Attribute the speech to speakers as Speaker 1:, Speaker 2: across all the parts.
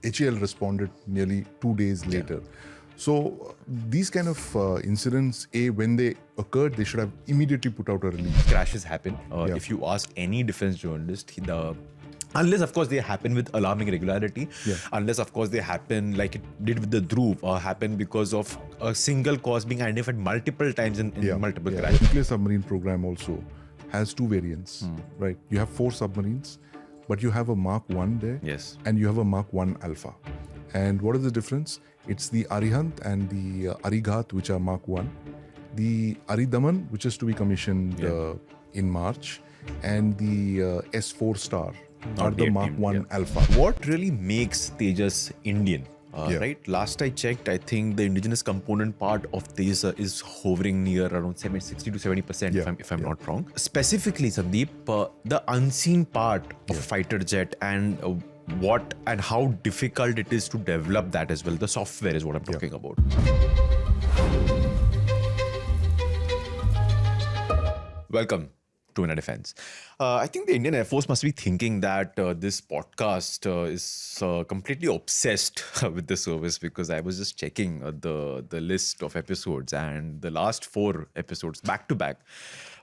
Speaker 1: HAL responded nearly 2 days later. So these kind of incidents, when they occurred, they should have immediately put out a release.
Speaker 2: Crashes happen. If you ask any defense journalist, unless of course they happen with alarming regularity, unless of course they happen like it did with the Dhruv, or happen because of a single cause being identified multiple times in multiple crashes.
Speaker 1: The nuclear submarine program also has two variants, right? You have 4 submarines, but you have a Mark 1 there, and you have a Mark 1 Alpha. And what is the difference? It's the Arihant and the Arighat, which are Mark 1. The Aridaman, which is to be commissioned in March, and the S4 Star are the Mark 1 Alpha.
Speaker 2: What really makes Tejas Indian? Right? Last I checked, I think the indigenous component part of Tejas is hovering near around 60 to 70%, if I'm not wrong. Specifically, Sandeep, the unseen part of fighter jet and what and how difficult it is to develop that as well. The software is what I'm talking about. Welcome to Inner Defense. I think the Indian Air Force must be thinking that this podcast is completely obsessed with the service, because I was just checking the list of episodes, and the last 4 episodes back to back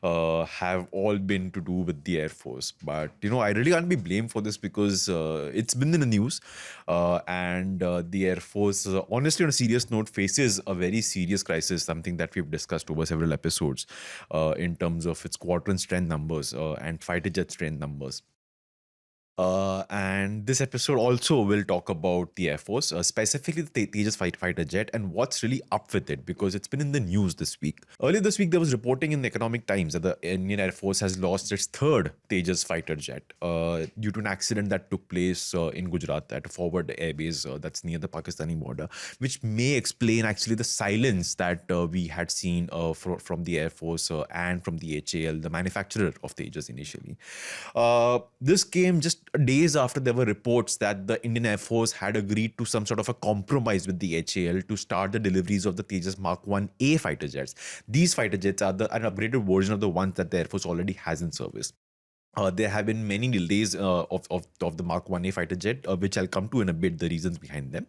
Speaker 2: have all been to do with the Air Force. But, I really can't be blamed for this, because it's been in the news, and the Air Force, honestly, on a serious note, faces a very serious crisis, something that we've discussed over several episodes in terms of its squadron strength numbers and fighter jet strength numbers. And this episode also will talk about the Air Force, specifically the Tejas fighter jet, and what's really up with it, because it's been in the news this week. Earlier this week, there was reporting in the Economic Times that the Indian Air Force has lost its 3rd Tejas fighter jet due to an accident that took place in Gujarat at a forward airbase that's near the Pakistani border, which may explain actually the silence that we had seen from the Air Force and from the HAL, the manufacturer of Tejas initially. This came just days after there were reports that the Indian Air Force had agreed to some sort of a compromise with the HAL to start the deliveries of the Tejas Mark 1A fighter jets. These fighter jets are an upgraded version of the ones that the Air Force already has in service. There have been many delays of the Mark 1A fighter jet, which I'll come to in a bit, the reasons behind them.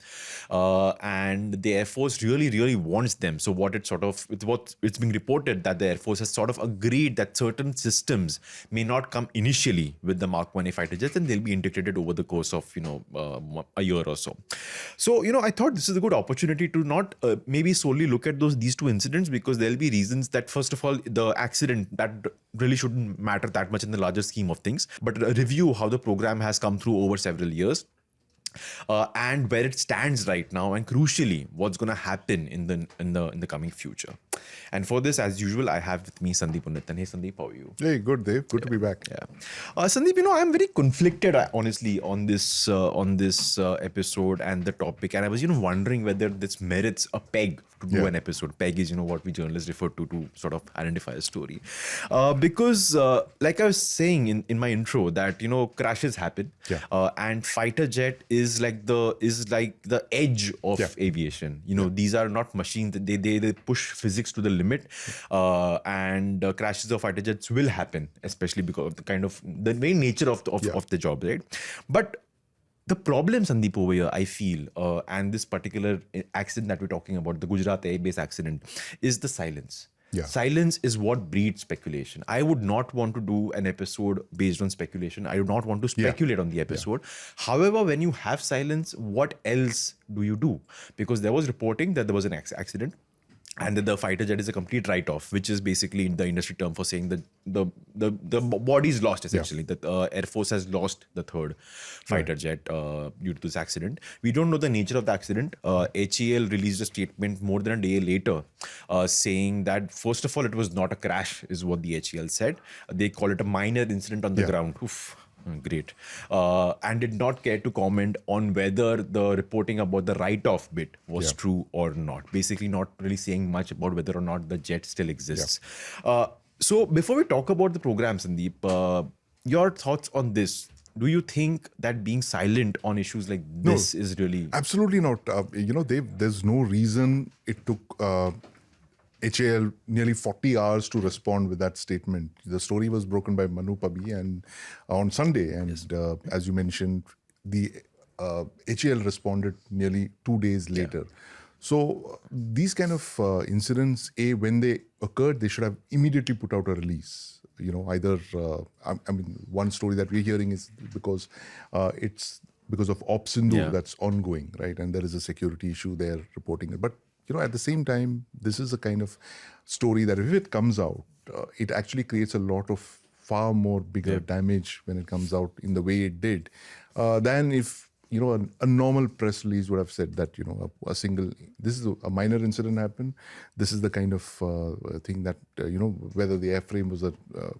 Speaker 2: And the Air Force really wants them. So it's being reported that the Air Force has sort of agreed that certain systems may not come initially with the Mark 1A fighter jets, and they'll be integrated over the course of, a year or so. So, I thought this is a good opportunity to not maybe solely look at these 2 incidents, because there'll be reasons that, first of all, the accident that really shouldn't matter that much in the larger scheme of things, but review how the program has come through over several years. And where it stands right now, and crucially, what's going to happen in the coming future. And for this, as usual, I have with me Sandeep Unnithan. Hey, Sandeep, how are you?
Speaker 1: Hey, good, Dev. Good to be back.
Speaker 2: Sandeep, I'm very conflicted, honestly, on this episode and the topic. And I was, wondering whether this merits a peg to do an episode. Peg is, what we journalists refer to sort of identify a story. Because, like I was saying in my intro, that, crashes happen. And fighter jet is like the edge of aviation. These are not machines. They push physics to the limit, and crashes of fighter jets will happen, especially because of the very nature of the job, right? But the problem, Sandeep, over here, I feel, and this particular accident that we're talking about, the Gujarat airbase accident, is the silence. Silence is what breeds speculation. I would not want to do an episode based on speculation. I would not want to speculate on the episode. However, when you have silence, what else do you do? Because there was reporting that there was an accident, and that the fighter jet is a complete write-off, which is basically the industry term for saying that the body is lost, essentially. That Air Force has lost the 3rd fighter jet due to this accident. We don't know the nature of the accident. HAL released a statement more than a day later saying that, first of all, it was not a crash, is what the HAL said. They call it a minor incident on the ground. Oof. Great. And did not care to comment on whether the reporting about the write-off bit was true or not. Basically not really saying much about whether or not the jet still exists. So before we talk about the program, Sandeep, your thoughts on this. Do you think that being silent on issues like this is really...
Speaker 1: Absolutely not. There's no reason it took HAL nearly 40 hours to respond with that statement. The story was broken by Manu Pabi and on Sunday, and as you mentioned, the HAL responded nearly 2 days later. So these kind of incidents, when they occurred, they should have immediately put out a release. Either, I mean, one story that we're hearing is because it's because of Op Sindoor that's ongoing, right? And there is a security issue there reporting it. But, at the same time, this is a kind of story that if it comes out, it actually creates a lot of far more bigger damage when it comes out in the way it did than if a normal press release would have said that a single, this is a minor incident happened, this is the kind of thing that whether the airframe was a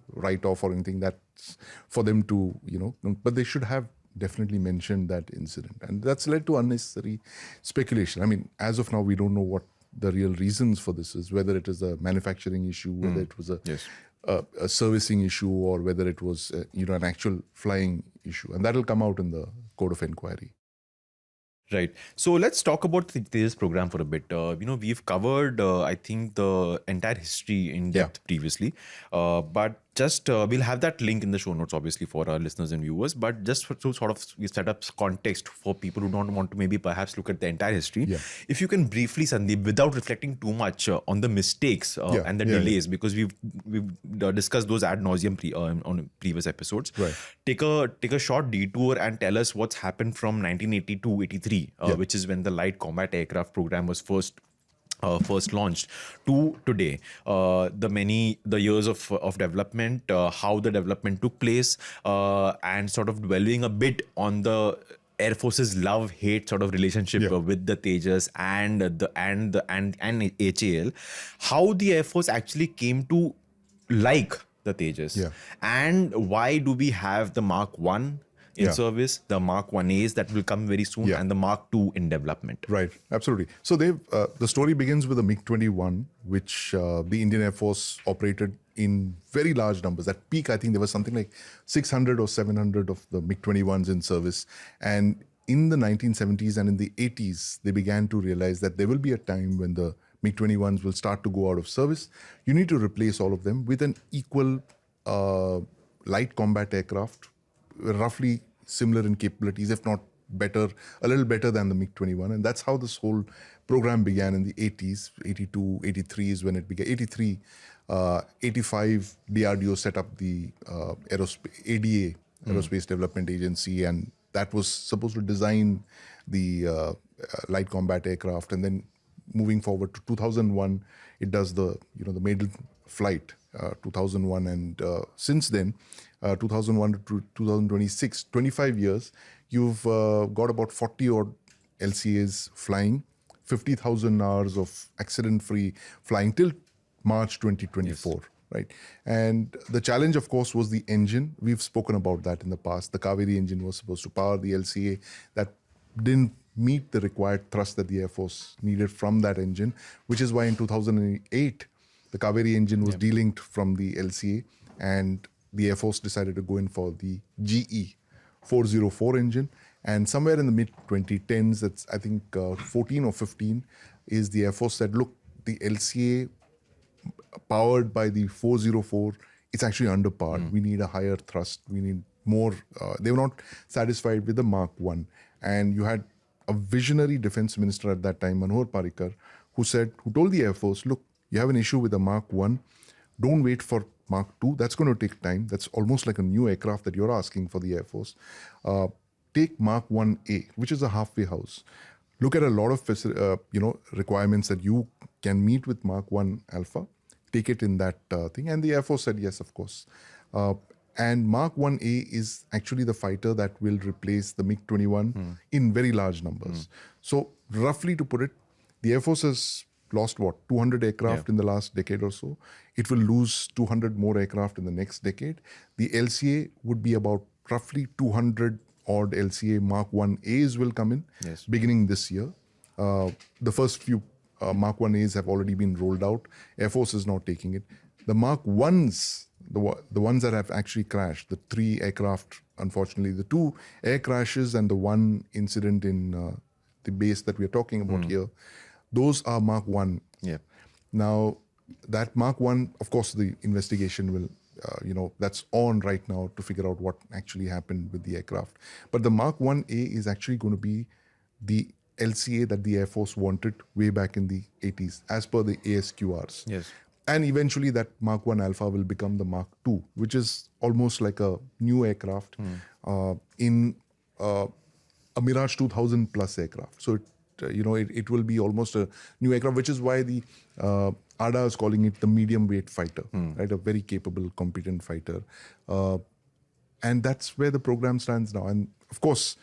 Speaker 1: write-off or anything, that's for them to but they should have definitely mentioned that incident, and that's led to unnecessary speculation. I mean, as of now, we don't know what the real reasons for this is, whether it is a manufacturing issue, whether it was a servicing issue, or whether it was an actual flying issue, and that will come out in the code of inquiry.
Speaker 2: Right. So let's talk about this program for a bit. We've covered, I think, the entire history in depth previously, but just we'll have that link in the show notes, obviously, for our listeners and viewers. But just to sort of set up context for people who don't want to maybe perhaps look at the entire history, if you can briefly, Sandeep, without reflecting too much on the mistakes and the delays, because we've discussed those ad nauseum on previous episodes.
Speaker 1: Right.
Speaker 2: Take a short detour and tell us what's happened from 1982-83, which is when the Light Combat Aircraft program was first launched, to today, the years of development, how the development took place, and sort of dwelling a bit on the Air Force's love-hate sort of relationship with the Tejas and HAL, how the Air Force actually came to like the Tejas, and why do we have the Mark 1 in service, the Mark 1As that will come very soon, and the Mark 2 in development.
Speaker 1: Right, absolutely. So the story begins with the MiG-21, which the Indian Air Force operated in very large numbers. At peak, I think there was something like 600 or 700 of the MiG-21s in service. And in the 1970s and in the 80s, they began to realize that there will be a time when the MiG-21s will start to go out of service. You need to replace all of them with an equal light combat aircraft, roughly similar in capabilities, if not better, a little better than the MiG-21. And that's how this whole program began in the 80s. 82, 83 is when it began. 83, 85, DRDO set up the ADA, Aerospace Development Agency, and that was supposed to design the light combat aircraft. And then moving forward to 2001, it does the maiden flight, 2001. And since then, 2001 to 2026, 25 years, you've got about 40 odd LCAs flying, 50,000 hours of accident-free flying till March 2024, right? And the challenge, of course, was the engine. We've spoken about that in the past. The Kaveri engine was supposed to power the LCA. That didn't meet the required thrust that the Air Force needed from that engine, which is why in 2008, the Kaveri engine was delinked from the LCA, and the Air Force decided to go in for the GE 404 engine. And somewhere in the mid-2010s, that's I think 14 or 15, is the Air Force said, look, the LCA powered by the 404, it's actually underpowered. We need a higher thrust. We need more. They were not satisfied with the Mark 1. And you had a visionary defense minister at that time, Manohar Parrikar, who told the Air Force, look, you have an issue with the Mark 1. Don't wait for Mark 2. That's going to take time. That's almost like a new aircraft that you're asking for the Air Force. Take Mark 1A, which is a halfway house. Look at a lot of requirements that you can meet with Mark 1 Alpha. Take it in that thing. And the Air Force said yes, of course. And Mark 1A is actually the fighter that will replace the MiG-21 in very large numbers. So roughly to put it, the Air Force has lost 200 aircraft in the last decade or so. It will lose 200 more aircraft in the next decade. The LCA would be about roughly 200 odd LCA Mark 1As will come in beginning this year. The first few Mark 1As have already been rolled out. Air Force is now taking it. The Mark 1s, the ones that have actually crashed, the 3 aircraft, unfortunately, the 2 air crashes and the 1 incident in the base that we're talking about here, those are Mark 1.
Speaker 2: Yeah.
Speaker 1: Now, that Mark 1, of course, the investigation will that's on right now to figure out what actually happened with the aircraft. But the Mark 1A is actually going to be the LCA that the Air Force wanted way back in the 80s, as per the ASQRs.
Speaker 2: Yes.
Speaker 1: And eventually that Mark 1 Alpha will become the Mark 2, which is almost like a new aircraft in a Mirage 2000 plus aircraft. So it will be almost a new aircraft, which is why the ADA is calling it the medium weight fighter, right? A very capable, competent fighter. And that's where the program stands now. And of course,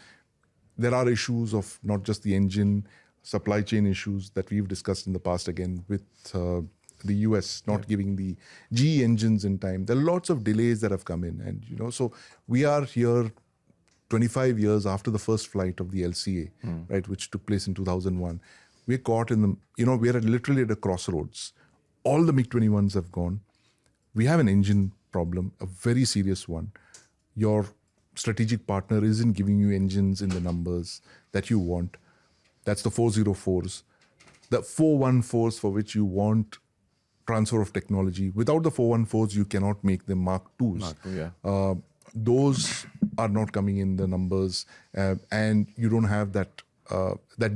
Speaker 1: there are issues of not just the engine, supply chain issues that we've discussed in the past again with the US not giving the GE engines in time. There are lots of delays that have come in. And, so we are here 25 years after the first flight of the LCA, right, which took place in 2001. We're caught in the, we're literally at a crossroads. All the MiG-21s have gone. We have an engine problem, a very serious one. Your strategic partner isn't giving you engines in the numbers that you want. That's the 404s. The 414s for which you want transfer of technology. Without the 414s, you cannot make them Mark 2s.
Speaker 2: Mark 2, yeah.
Speaker 1: Those are not coming in the numbers, and you don't have that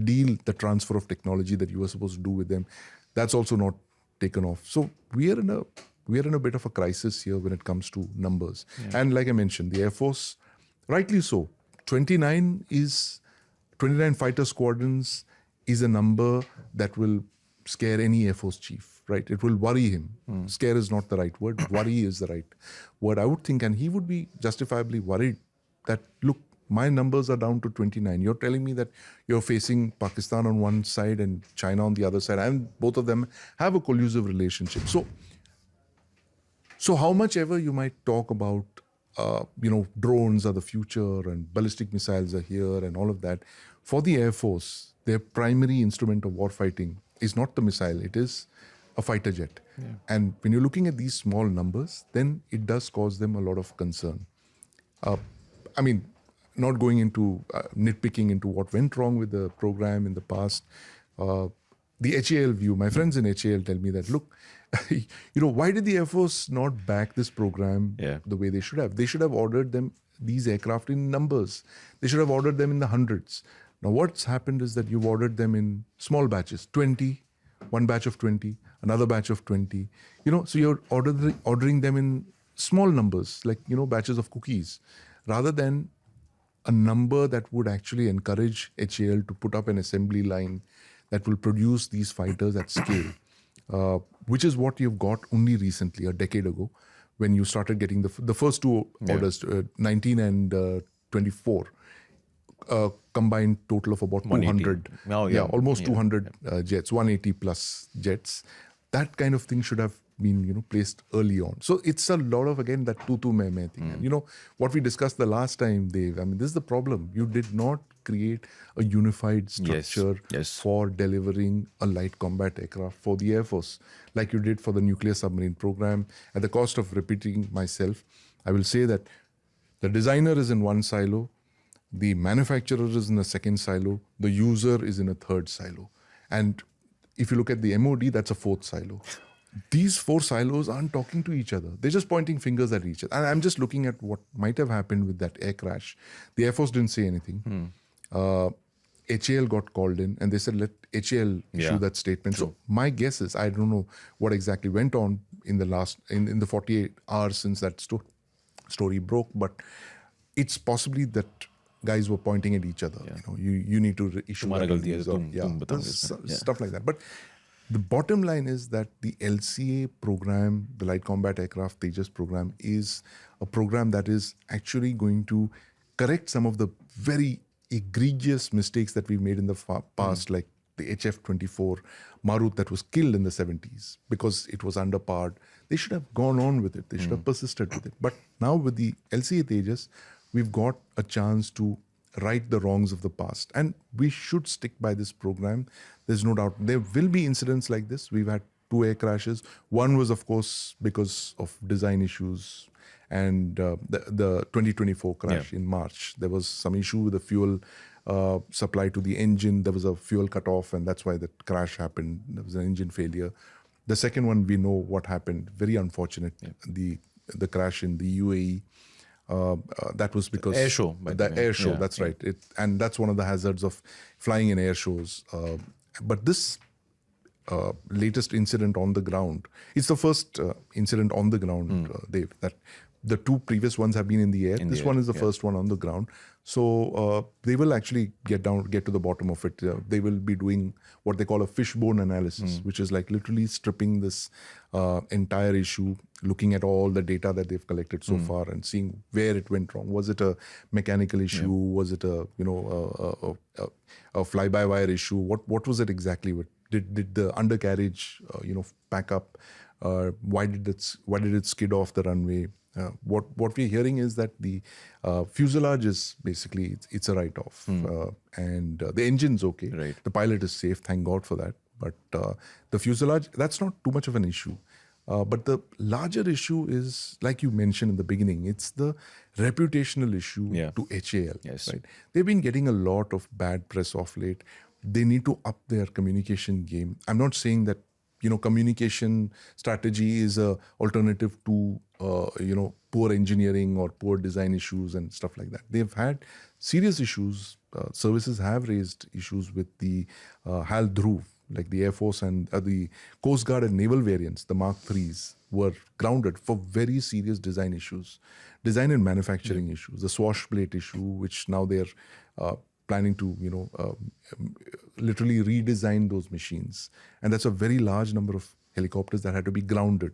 Speaker 1: deal, the transfer of technology that you were supposed to do with them. That's also not taken off. So we are in a bit of a crisis here when it comes to numbers. Yeah. And like I mentioned, the Air Force, rightly so, 29 fighter squadrons is a number that will scare any Air Force chief, right? It will worry him. Scare is not the right word. Worry is the right word, I would think. And he would be justifiably worried that, look, my numbers are down to 29. You're telling me that you're facing Pakistan on one side and China on the other side, and both of them have a collusive relationship. So how much ever you might talk about, drones are the future and ballistic missiles are here and all of that, for the Air Force, their primary instrument of warfighting is not the missile, it is a fighter jet. Yeah. And when you're looking at these small numbers, then it does cause them a lot of concern. Not going into nitpicking into what went wrong with the program in the past. The HAL view, my friends in HAL tell me that, look, why did the Air Force not back this program the way they should have? They should have ordered these aircraft in numbers. They should have ordered them in the hundreds. Now, what's happened is that you've ordered them in small batches, 20, one batch of 20, another batch of 20. So you're ordering them in small numbers, like, batches of cookies, rather than a number that would actually encourage HAL to put up an assembly line that will produce these fighters at scale, which is what you've got only recently, a decade ago, when you started getting the first two orders, 19 and 24. Combined total of about 200. Almost 200 jets, 180 plus jets. That kind of thing should have been, placed early on. So it's a lot of, again, that tu mein thing. And, what we discussed the last time, Dev, this is the problem. You did not create a unified structure for delivering a light combat aircraft for the Air Force, like you did for the nuclear submarine program. At the cost of repeating myself, I will say that the designer is in one silo, the manufacturer is in a second silo, the user is in a third silo. And if you look at the MOD, that's a fourth silo. These four silos aren't talking to each other. They're just pointing fingers at each other. And I'm just looking at what might have happened with that air crash. The Air Force didn't say anything. HAL got called in and they said, let HAL issue that statement. True. So my guess is, I don't know what exactly went on in the 48 hours since that story broke, but it's possibly that guys were pointing at each other. You need to issue stuff like that. But the bottom line is that the LCA program, the Light Combat Aircraft Tejas program, is a program that is actually going to correct some of the very egregious mistakes that we've made in the past, like the HF-24 Marut that was killed in the 70s because it was underpowered. They should have gone on with it. They should have persisted with it. But now with the LCA Tejas, we've got a chance to right the wrongs of the past. And we should stick by this program. There's no doubt. There will be incidents like this. We've had 2 air crashes. One was, of course, because of design issues. And the 2024 crash in March, there was some issue with the fuel supply to the engine. There was a fuel cutoff, and that's why the crash happened. There was an engine failure. The second one, we know what happened. Very unfortunate. The the crash in the UAE. That was because
Speaker 2: air show.
Speaker 1: The air show. That's right. And that's one of the hazards of flying in air shows. But this latest incident on the ground, it's the first incident on the ground, Dave. That the two previous ones have been in the air. This one is the first one on the ground. So they will actually get to the bottom of it. They will be doing what they call a fishbone analysis, which is like literally stripping this entire issue, looking at all the data that they've collected so far and seeing where it went wrong. Was it a mechanical issue? Was it a fly-by-wire issue? What was it exactly? Did the undercarriage pack up? Why did it skid off the runway? What we're hearing is that the fuselage is basically it's a write-off, and the engine's okay.
Speaker 2: Right.
Speaker 1: The pilot is safe, thank God for that. But the fuselage, that's not too much of an issue. But the larger issue is, like you mentioned in the beginning, it's the reputational issue to HAL.
Speaker 2: Yes.
Speaker 1: Right? They've been getting a lot of bad press off late. They need to up their communication game. I'm not saying that communication strategy is a alternative to poor engineering or poor design issues and stuff like that. They've had serious issues. Services have raised issues with the HAL Dhruv, like the Air Force and the Coast Guard and naval variants, the Mark IIIs, were grounded for very serious design issues, design and manufacturing issues, the swash plate issue, which now they're planning to, literally redesign those machines. And that's a very large number of helicopters that had to be grounded.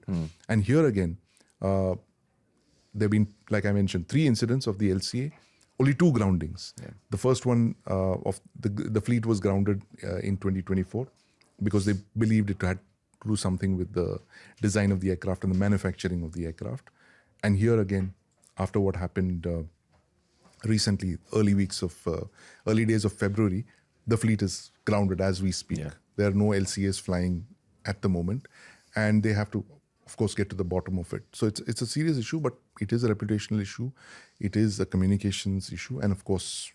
Speaker 1: And here again, there have been, like I mentioned, 3 incidents of the LCA, only 2 groundings. The first one of the fleet was grounded in 2024 because they believed it had to do something with the design of the aircraft and the manufacturing of the aircraft. And here again, after what happened recently, early days of February, the fleet is grounded as we speak. There are no LCAs flying at the moment, and they have to, of course, get to the bottom of it. So it's a serious issue, but it is a reputational issue. It is a communications issue, and of course,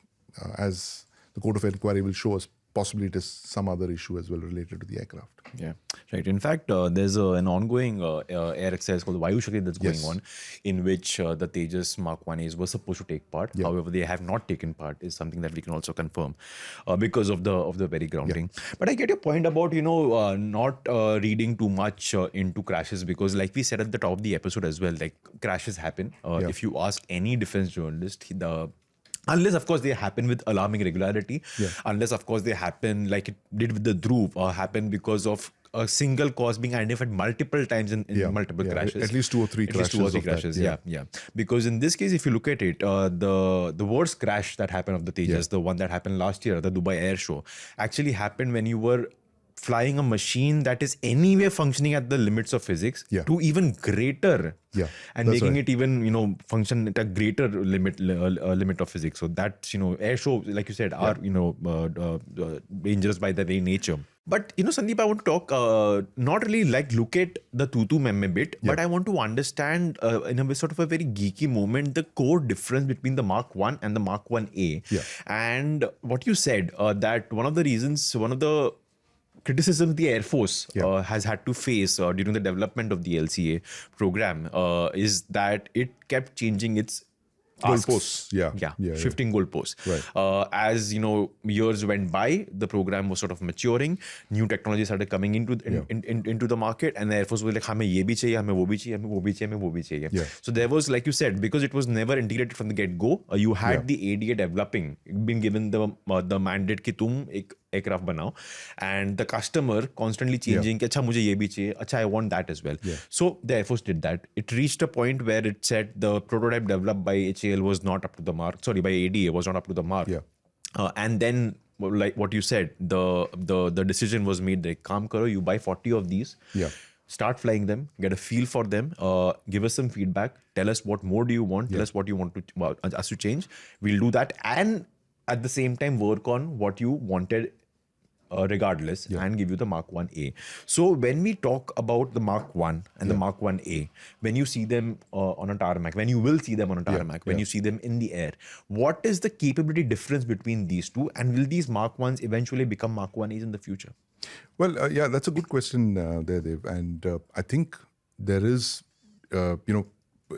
Speaker 1: as the Court of Inquiry will show us, possibly it is some other issue as well related to the aircraft.
Speaker 2: Yeah, right. In fact, there's an ongoing air exercise called the Vayu Shakti that's going on, in which the Tejas Mark 1As were supposed to take part. However, they have not taken part, is something that we can also confirm because of the very grounding. But I get your point about, not reading too much into crashes, because like we said at the top of the episode as well, like crashes happen. If you ask any defense journalist, unless, of course, they happen with alarming regularity. Unless, of course, they happen like it did with the Dhruv, or happen because of a single cause being identified multiple times in multiple crashes.
Speaker 1: At least 2 or 3 crashes.
Speaker 2: At least 2 or 3 crashes, yeah. Because in this case, if you look at it, the worst crash that happened of the Tejas, the one that happened last year, the Dubai Air Show, actually happened when you were flying a machine that is anyway functioning at the limits of physics to even greater, and making it even function at a greater limit of physics. So that's air shows, like you said, are dangerous by their very nature. But Sandeep, I want to talk not really like look at the tutu meme bit, but I want to understand in a sort of a very geeky moment the core difference between the Mark 1 and the Mark 1A. And what you said, that one of the criticisms the Air Force has had to face during the development of the LCA program is that it kept changing its
Speaker 1: goalposts.
Speaker 2: Shifting goalposts. As years went by, the program was sort of maturing. New technology started coming into the market, and the Air Force was like, "Hame ye bhi chahiye, hame wo bhi chahiye, hame wo bhi chahiye, hame wo bhi chahiye." So there was, like you said, because it was never integrated from the get-go, you had the ADA developing, being given the mandate ki tum ek aircraft banao, and the customer constantly changing, "Acha mujhe ye bhi chahiye, acha I want that as well." So the Air Force did that. It reached a point where it said the prototype developed by HAL was not up to the mark. Sorry, by ADA was not up to the mark. And then, like what you said, the decision was made, like, "Kaam karo, you buy 40 of these. Start flying them, get a feel for them, give us some feedback, tell us what more do you want, tell us what you want us to change. We'll do that, and at the same time work on what you wanted regardless, and give you the Mark 1A. So when we talk about the Mark 1 and the Mark 1A, when you see them on a tarmac, when you will see them on a tarmac, when you see them in the air, what is the capability difference between these two, and will these Mark 1s eventually become Mark 1As in the future?
Speaker 1: Well, that's a good question there, Dev. And I think there is,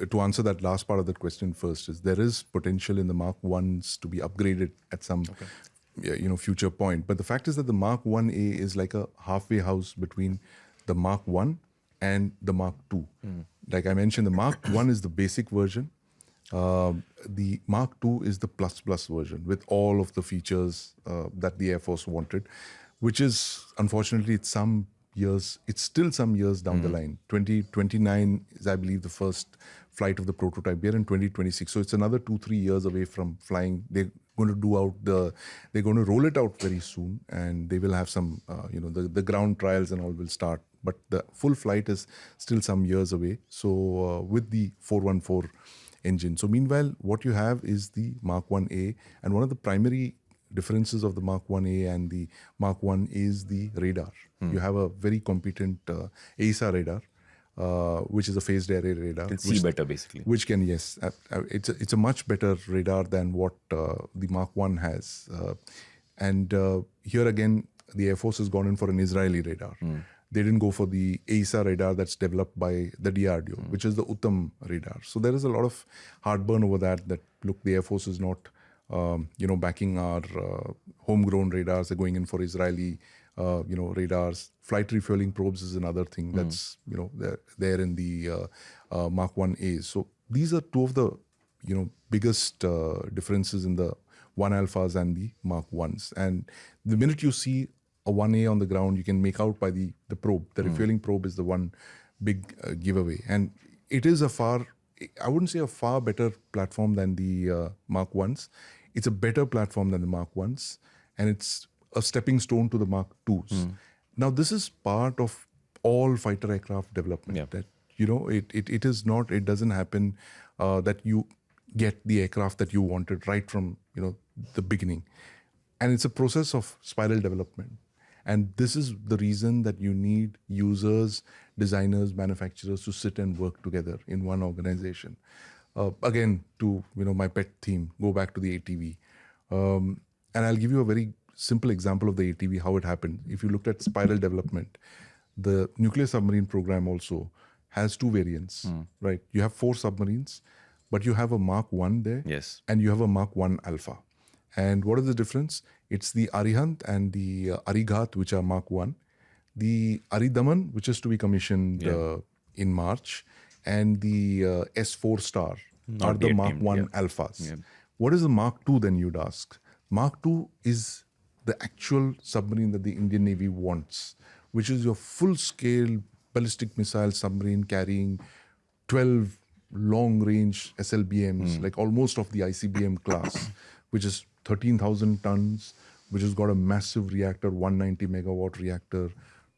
Speaker 1: to answer that last part of that question first, is there is potential in the Mark 1s to be upgraded at some future point. But the fact is that the Mark 1A is like a halfway house between the Mark 1 and the Mark 2. Like I mentioned, the Mark 1 is the basic version. The Mark II is the plus version with all of the features that the Air Force wanted, which is, unfortunately, it's still some years down the line. 2029 is, I believe, the first flight of the prototype. We're in 2026. So it's another 2-3 years away from flying. They're going to roll it out very soon, and they will have some, the ground trials and all will start. But the full flight is still some years away. So with the 414 engine. So meanwhile, what you have is the Mark 1A, and one of the primary differences of the Mark 1A and the Mark 1 is the radar. You have a very competent AESA radar, which is a phased array radar.
Speaker 2: Can see better, basically.
Speaker 1: Which can, yes. It's a much better radar than what the Mark 1 has. And here again, the Air Force has gone in for an Israeli radar. They didn't go for the AESA radar that's developed by the DRDO, which is the Uttam radar. So there is a lot of heartburn over that, look, the Air Force is not, backing our homegrown radars. They're going in for Israeli, radars. Flight refueling probes is another thing that's, there in the Mark 1A. So these are two of the, biggest differences in the 1 alphas and the Mark 1s. And the minute you see a 1A on the ground, you can make out by the probe. The refueling probe is the one big giveaway. And it is I wouldn't say a far better platform than the Mark 1s. It's a better platform than the Mark 1s. And it's a stepping stone to the Mark 2s. Now, this is part of all fighter aircraft development. That, it doesn't happen that you get the aircraft that you wanted right from, the beginning. And it's a process of spiral development. And this is the reason that you need users, designers, manufacturers to sit and work together in one organization. Again, to my pet theme, go back to the ATV. And I'll give you a very simple example of the ATV, how it happened. If you looked at spiral development, the nuclear submarine program also has 2 variants, right? You have 4 submarines, but you have a Mark 1 there, and you have a Mark 1 Alpha. And what is the difference? It's the Arihant and the Arighat, which are Mark 1. The Aridaman, which is to be commissioned in March. And the S4 Star are the Mark 1 Alphas. What is the Mark 2 then, you'd ask? Mark 2 is the actual submarine that the Indian Navy wants, which is your full-scale ballistic missile submarine carrying 12 long-range SLBMs, like almost of the ICBM class, which is 13,000 tons, which has got a massive reactor, 190 megawatt reactor,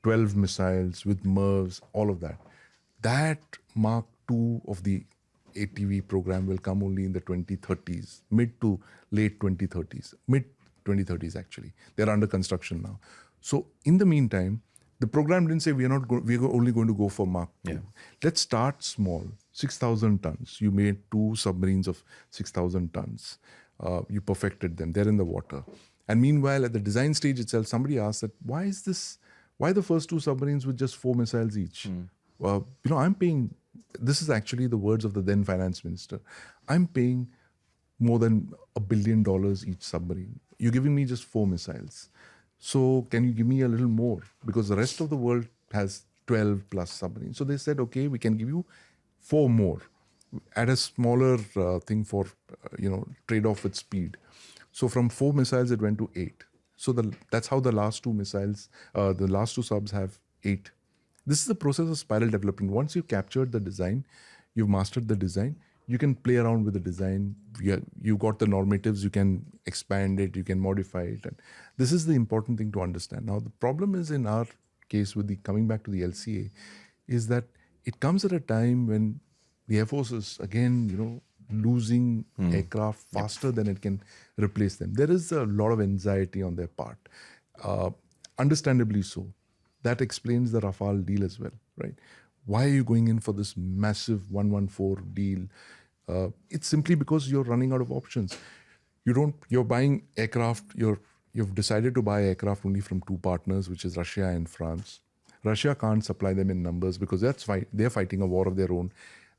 Speaker 1: 12 missiles with MIRVs, all of that. That Mark II of the ATV program will come only in the 2030s, mid to late 2030s, mid 2030s actually. They're under construction now. So in the meantime, the program didn't say we're only going to go for Mark II. Let's start small, 6,000 tons. You made 2 submarines of 6,000 tons. You perfected them. They're in the water. And meanwhile, at the design stage itself, somebody asked that, why the first 2 submarines with just 4 missiles each? I'm paying, this is actually the words of the then finance minister, I'm paying more than $1 billion each submarine. You're giving me just 4 missiles. So can you give me a little more? Because the rest of the world has 12 plus submarines. So they said, okay, we can give you 4 more at a smaller thing for, trade-off with speed. So from 4 missiles, it went to 8. So that's how the last 2 missiles, the last 2 subs have 8. This is the process of spiral development. Once you've captured the design, you've mastered the design, you can play around with the design. You got the normatives, you can expand it, you can modify it. And this is the important thing to understand. Now, the problem is in our case with coming back to the LCA, is that it comes at a time when the Air Force is, again, losing aircraft faster than it can replace them. There is a lot of anxiety on their part, understandably so. That explains the Rafale deal as well, right? Why are you going in for this massive 114 deal? It's simply because you're running out of options. You're buying aircraft, you've decided to buy aircraft only from 2 partners, which is Russia and France. Russia can't supply them in numbers because they're fighting a war of their own.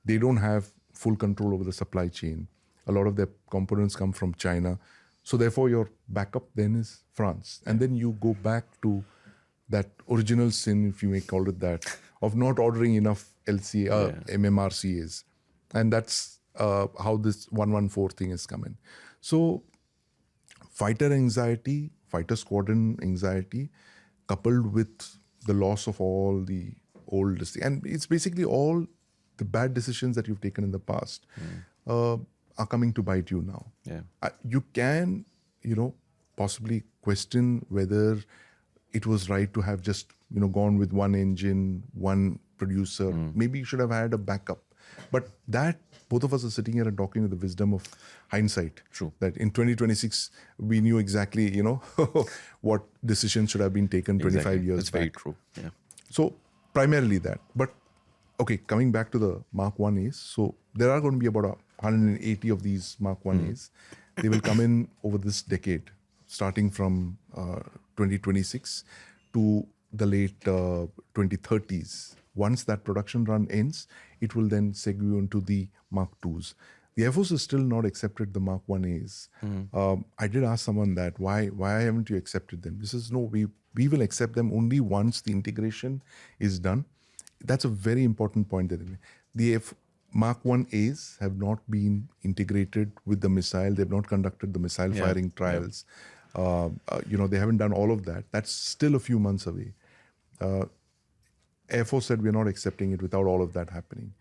Speaker 1: They don't have full control over the supply chain. A lot of their components come from China. So therefore, your backup then is France. And then you go back to that original sin, if you may call it that, of not ordering enough MMRCAs. And that's how this 114 thing is coming. So fighter anxiety, fighter squadron anxiety, coupled with the loss of all the old, and it's basically all the bad decisions that you've taken in the past are coming to bite you now. You can, possibly question whether it was right to have just, gone with one engine, one producer. Maybe you should have had a backup. But that, both of us are sitting here and talking with the wisdom of hindsight.
Speaker 2: True.
Speaker 1: That in 2026, we knew exactly, what decisions should have been taken 25 years
Speaker 2: That's
Speaker 1: back.
Speaker 2: very true. Yeah.
Speaker 1: So primarily that. But okay, coming back to the Mark 1As. So there are going to be about 180 of these Mark 1As. They will come in over this decade, starting from 2026 to the late 2030s. Once that production run ends, it will then segue into the Mark 2s. The Air Force has still not accepted the Mark 1As. I did ask someone that, why haven't you accepted them? This is no, we will accept them only once the integration is done. That's a very important point. The Mark 1As have not been integrated with the missile. They've not conducted the missile firing trials. They haven't done all of that. That's still a few months away. Air Force said we're not accepting it without all of that happening.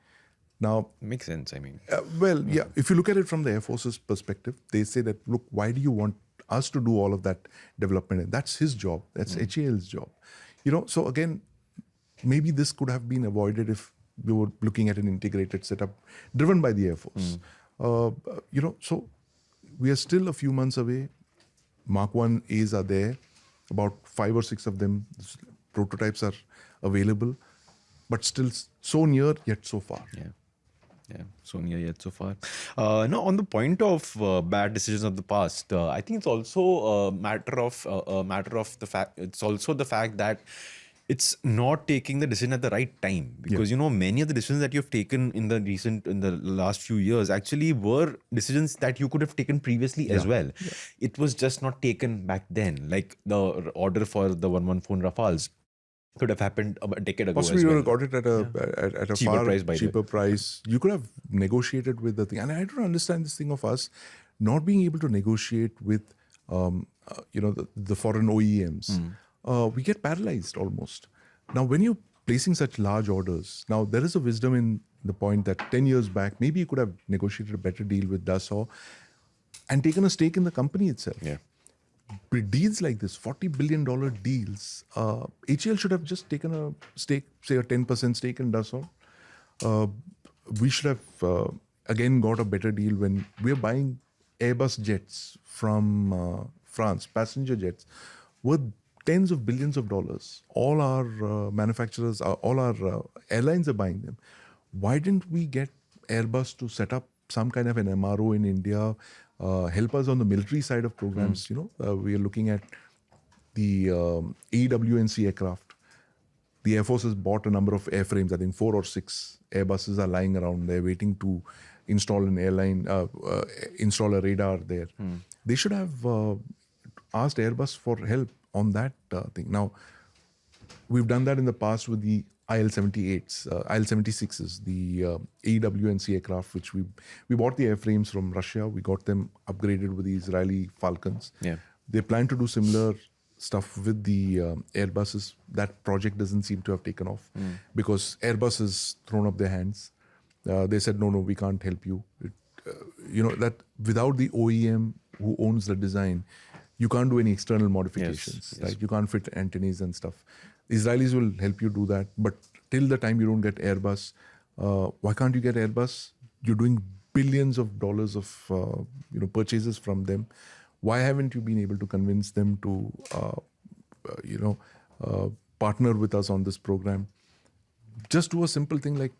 Speaker 1: Now,
Speaker 2: makes sense. I mean,
Speaker 1: if you look at it from the Air Force's perspective, they say that, look, why do you want us to do all of that development? And that's his job. That's HAL's job. So again, maybe this could have been avoided if we were looking at an integrated setup driven by the Air Force. So we are still a few months away. Mark 1As are there. About 5 or 6 of them, prototypes are available, but still so near yet so far.
Speaker 2: Yeah, so near yet so far. Now, on the point of bad decisions of the past, I think it's also a matter of the fact. It's also the fact that it's not taking the decision at the right time, because many of the decisions that you've taken in the last few years actually were decisions that you could have taken previously as well. It was just not taken back then, like the order for the 114 Rafales could have happened a decade ago.
Speaker 1: Possibly you would have got it at a
Speaker 2: cheaper
Speaker 1: far cheaper price. You could have negotiated with the thing. And I don't understand this thing of us not being able to negotiate with the foreign OEMs. We get paralyzed almost. Now, when you're placing such large orders, now there is a wisdom in the point that 10 years back, maybe you could have negotiated a better deal with Dassault and taken a stake in the company itself. With deals like this, $40 billion deals, HAL should have just taken a stake, say a 10% stake in Dassault. We should have, again, got a better deal when we're buying Airbus jets from France, passenger jets, worth tens of billions of dollars. All our manufacturers, all our airlines are buying them. Why didn't we get Airbus to set up some kind of an MRO in India, help us on the military side of programs? We are looking at the AWNC aircraft. The Air Force has bought a number of airframes. I think 4 or 6 Airbuses are lying around there waiting to install an install a radar there. They should have asked Airbus for help on that thing. Now, we've done that in the past with the IL-78s, IL-76s, the AWNC aircraft, which we bought the airframes from Russia. We got them upgraded with the Israeli Falcons. They plan to do similar stuff with the Airbuses. That project doesn't seem to have taken off because Airbus has thrown up their hands. They said, no, we can't help you. That without the OEM who owns the design, you can't do any external modifications.
Speaker 2: Yes.
Speaker 1: Right? You can't fit antennas and stuff. The Israelis will help you do that, but till the time you don't get Airbus, why can't you get Airbus? You're doing billions of dollars of purchases from them. Why haven't you been able to convince them to partner with us on this program? Just do a simple thing like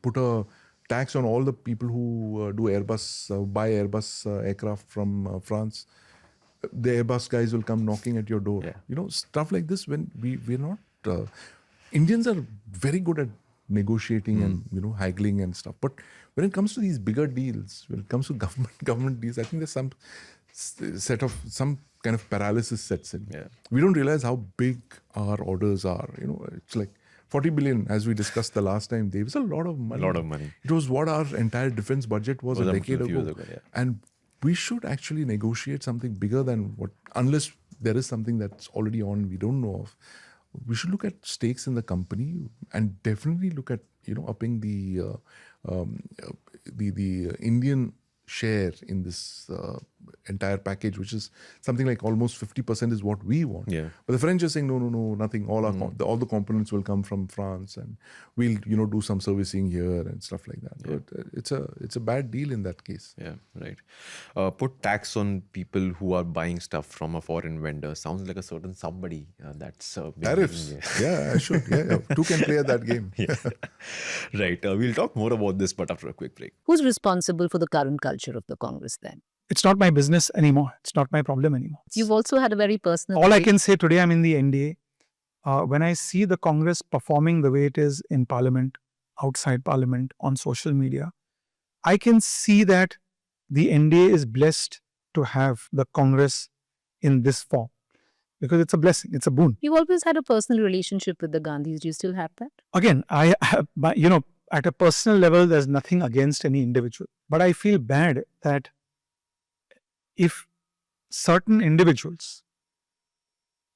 Speaker 1: put a tax on all the people who do Airbus, buy Airbus aircraft from France. The Airbus guys will come knocking at your door. Stuff like this. When we're not, Indians are very good at negotiating and haggling and stuff. But when it comes to these bigger deals, when it comes to government deals, I think there's some kind of paralysis sets in.
Speaker 2: Yeah.
Speaker 1: We don't realize how big our orders are. It's like 40 billion, as we discussed the last time. There was a lot of money.
Speaker 2: A lot of money.
Speaker 1: It was what our entire defense budget was a decade ago.
Speaker 2: Yeah.
Speaker 1: And we should actually negotiate something bigger than what, unless there is something that's already on we don't know of. We should look at stakes in the company and definitely look at upping the Indian share in this entire package, which is something like almost 50% is what we want.
Speaker 2: Yeah.
Speaker 1: But the French are saying no, nothing. All the components will come from France, and we'll do some servicing here and stuff like that.
Speaker 2: Yeah.
Speaker 1: But it's a bad deal in that case.
Speaker 2: Yeah, right. Put tax on people who are buying stuff from a foreign vendor. Sounds like a certain somebody that's
Speaker 1: tariffs. Yeah, I should. Yeah. Two can play at that game.
Speaker 2: Yeah. Right. We'll talk more about this, but after a quick break.
Speaker 3: Who's responsible for the current culture of the Congress then?
Speaker 4: It's not my business anymore. It's not my problem anymore.
Speaker 3: You've also had a very personal...
Speaker 4: All I can say today, I'm in the NDA. When I see the Congress performing the way it is in Parliament, outside Parliament, on social media, I can see that the NDA is blessed to have the Congress in this form. Because it's a blessing, it's a boon.
Speaker 3: You've always had a personal relationship with the Gandhis. Do you still have that?
Speaker 4: Again, I have, at a personal level, there's nothing against any individual. But I feel bad that if certain individuals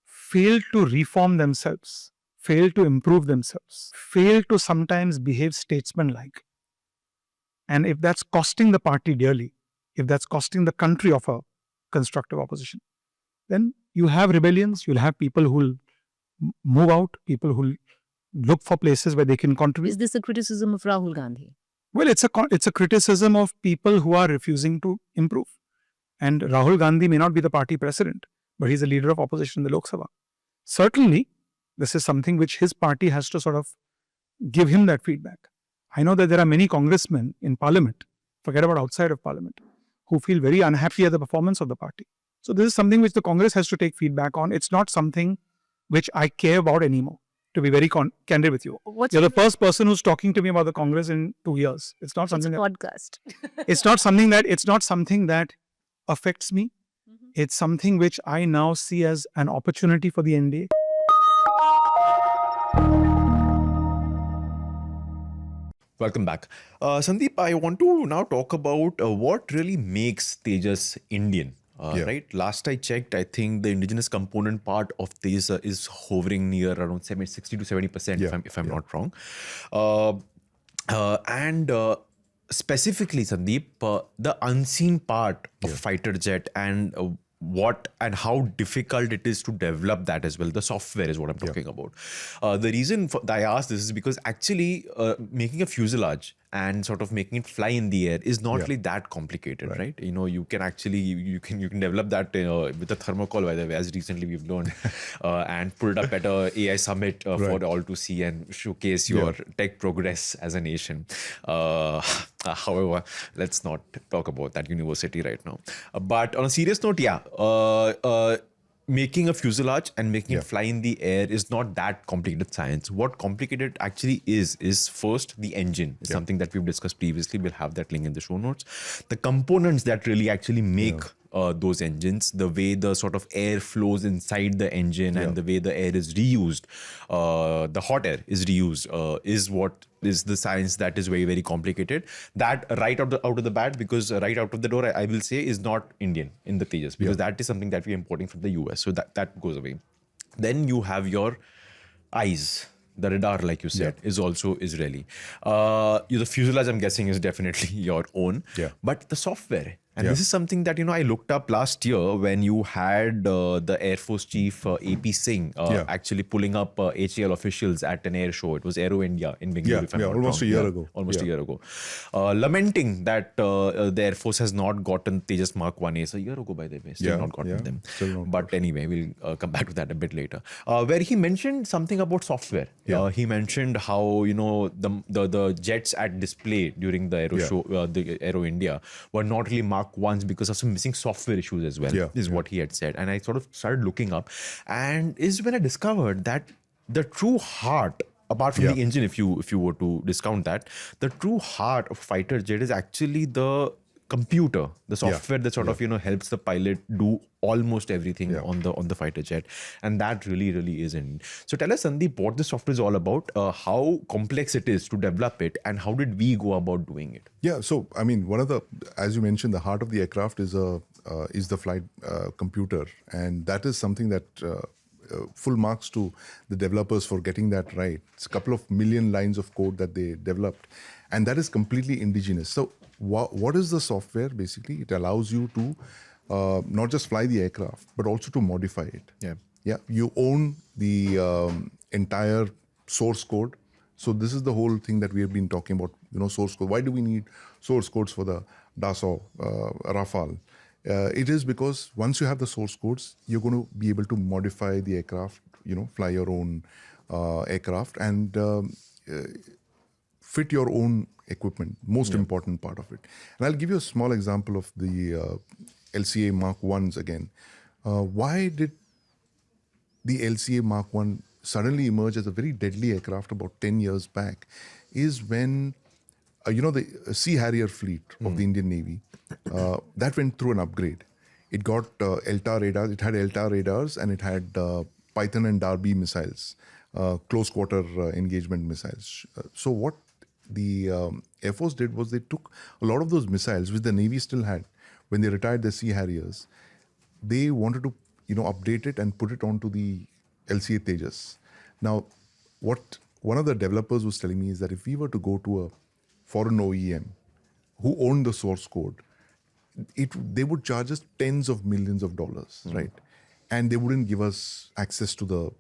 Speaker 4: fail to reform themselves, fail to improve themselves, fail to sometimes behave statesman-like, and if that's costing the party dearly, if that's costing the country of a constructive opposition, then you have rebellions, you'll have people who'll move out, people who'll look for places where they can contribute.
Speaker 3: Is this a criticism of Rahul Gandhi?
Speaker 4: Well, it's a criticism of people who are refusing to improve. And Rahul Gandhi may not be the party president, but he's a leader of opposition in the Lok Sabha. Certainly, this is something which his party has to sort of give him that feedback. I know that there are many congressmen in Parliament, forget about outside of Parliament, who feel very unhappy at the performance of the party. So this is something which the Congress has to take feedback on. It's not something which I care about anymore, to be very candid with you. You're the first person who's talking to me about the Congress in 2 years. It's not something
Speaker 3: podcast.
Speaker 4: It's not something that affects me. It's something which I now see as an opportunity for the NDA.
Speaker 2: Welcome back. Sandeep, I want to now talk about what really makes Tejas Indian. Right? Last I checked, I think the indigenous component part of Tejas is hovering near around 60 to 70%, if I'm not wrong. And specifically, Sandeep, the unseen part of fighter jet and what and how difficult it is to develop that as well. The software is what I'm talking about. The reason I asked this is because actually making a fuselage and sort of making it fly in the air is not really that complicated, right? You can actually you can develop that with a thermocol, by the way, as recently we've learned, and put it up at a AI summit for all to see and showcase your tech progress as a nation. However, let's not talk about that university right now. But on a serious note, making a fuselage and making it fly in the air is not that complicated science. What complicated actually is first the engine. Is something that we've discussed previously. We'll have that link in the show notes. The components that really actually make those engines, the way the sort of air flows inside the engine and the way the air is reused, the hot air is reused, is what is the science that is very, very complicated. That right out of the bat, because right out of the door, I will say, is not Indian in the Tejas, because that is something that we're importing from the US. So that goes away. Then you have your eyes. The radar, like you said, is also Israeli. The fuselage, I'm guessing, is definitely your own. But the software, and this is something that, I looked up last year when you had the Air Force Chief AP Singh actually pulling up HAL officials at an air show. It was Aero India in Bengaluru, if I'm not
Speaker 1: almost
Speaker 2: wrong.
Speaker 1: a year ago.
Speaker 2: Almost a year ago. Lamenting that the Air Force has not gotten Tejas Mark 1As a year ago, by the way. Still not gotten them. But anyway, we'll come back to that a bit later. Where he mentioned something about software. He mentioned how, the jets at display during the Aero show, the Aero India, were not really Mark 1s because of some missing software issues as well, is what he had said. And I sort of started looking up, and is when I discovered that the true heart apart from the engine, if you were to discount that, the true heart of fighter jet is actually the computer, the software that sort of helps the pilot do almost everything on the fighter jet, and that really isn't. So tell us, Sandeep, what this software is all about, how complex it is to develop it, and how did we go about doing it?
Speaker 1: Yeah, so I mean, one of the, as you mentioned, the heart of the aircraft is the flight computer, and that is something that full marks to the developers for getting that right. It's a couple of million lines of code that they developed, and that is completely indigenous. So what is the software? Basically, it allows you to not just fly the aircraft, but also to modify it. Yeah, you own the entire source code. So this is the whole thing that we have been talking about, source code. Why do we need source codes for the Dassault, Rafale? It is because once you have the source codes, you're going to be able to modify the aircraft, fly your own aircraft and fit your own equipment, most important part of it. And I'll give you a small example of the LCA Mark 1s again. Why did the LCA Mark 1 suddenly emerge as a very deadly aircraft about 10 years back is when, the Sea Harrier fleet of the Indian Navy, that went through an upgrade. It got LTAR radars, it had LTAR radars, and it had Python and Darby missiles, close quarter engagement missiles. So what the Air Force did was they took a lot of those missiles, which the Navy still had, when they retired the Sea Harriers. They wanted to, update it and put it onto the LCA Tejas. Now, what one of the developers was telling me is that if we were to go to a foreign OEM who owned the source code, they would charge us tens of millions of dollars, right? And they wouldn't give us access to the,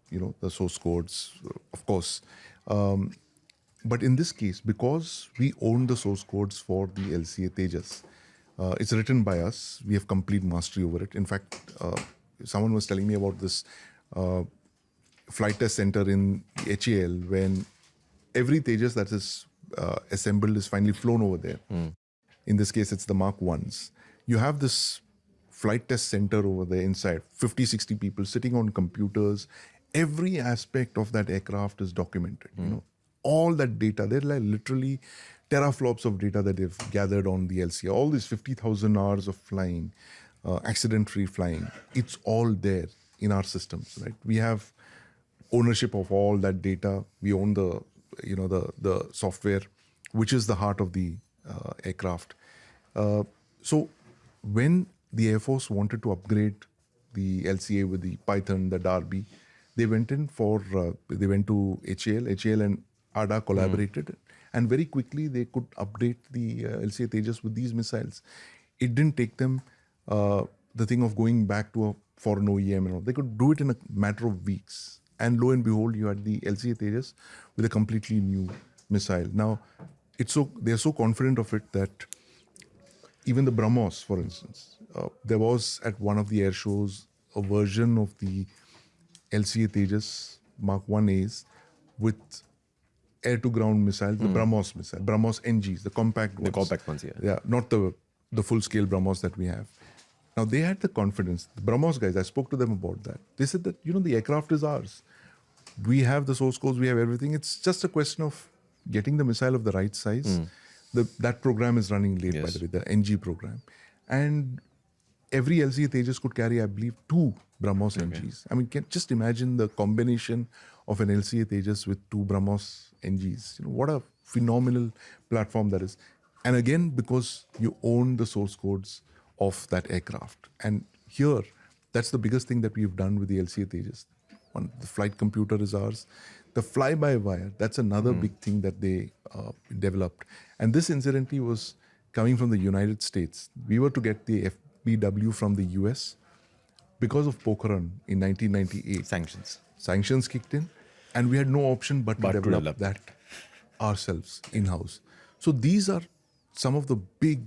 Speaker 1: the source codes, of course. But in this case, because we own the source codes for the LCA Tejas, it's written by us. We have complete mastery over it. In fact, someone was telling me about this flight test center in HAL when every Tejas that is assembled is finally flown over there. In this case, it's the Mark 1s. You have this flight test center over there inside, 50, 60 people sitting on computers. Every aspect of that aircraft is documented. All that data, they're like literally teraflops of data that they've gathered on the LCA. All these 50,000 hours of flying, accident-free flying, it's all there in our systems, right? We have ownership of all that data. We own the, the software, which is the heart of the aircraft. So when the Air Force wanted to upgrade the LCA with the Python, the Darby, they went to HAL and ADA collaborated, and very quickly they could update the LCA Tejas with these missiles. It didn't take them the thing of going back to a foreign OEM and all. They could do it in a matter of weeks. And lo and behold, you had the LCA Tejas with a completely new missile. Now, they're so confident of it that even the BrahMos, for instance, there was at one of the air shows a version of the LCA Tejas Mark 1As with air-to-ground missile, the BrahMos missile, BrahMos NGs, the compact ones.
Speaker 2: The compact ones, yeah.
Speaker 1: Yeah, not the full-scale BrahMos that we have. Now, they had the confidence. The BrahMos guys, I spoke to them about that. They said that, the aircraft is ours. We have the source codes, we have everything. It's just a question of getting the missile of the right size. That program is running late, by the way, the NG program. And every LCA Tejas could carry, I believe, 2 BrahMos NGs. I mean, just imagine the combination of an LCA Tejas with 2 BrahMos NGs. What a phenomenal platform that is. And again, because you own the source codes of that aircraft. And here, that's the biggest thing that we've done with the LCA Tejas. The flight computer is ours. The fly-by-wire, that's another big thing that they developed. And this, incidentally, was coming from the United States. We were to get the FBW from the US because of Pokhran in 1998. Sanctions kicked in, and we had no option but to develop that ourselves in-house. So these are some of the big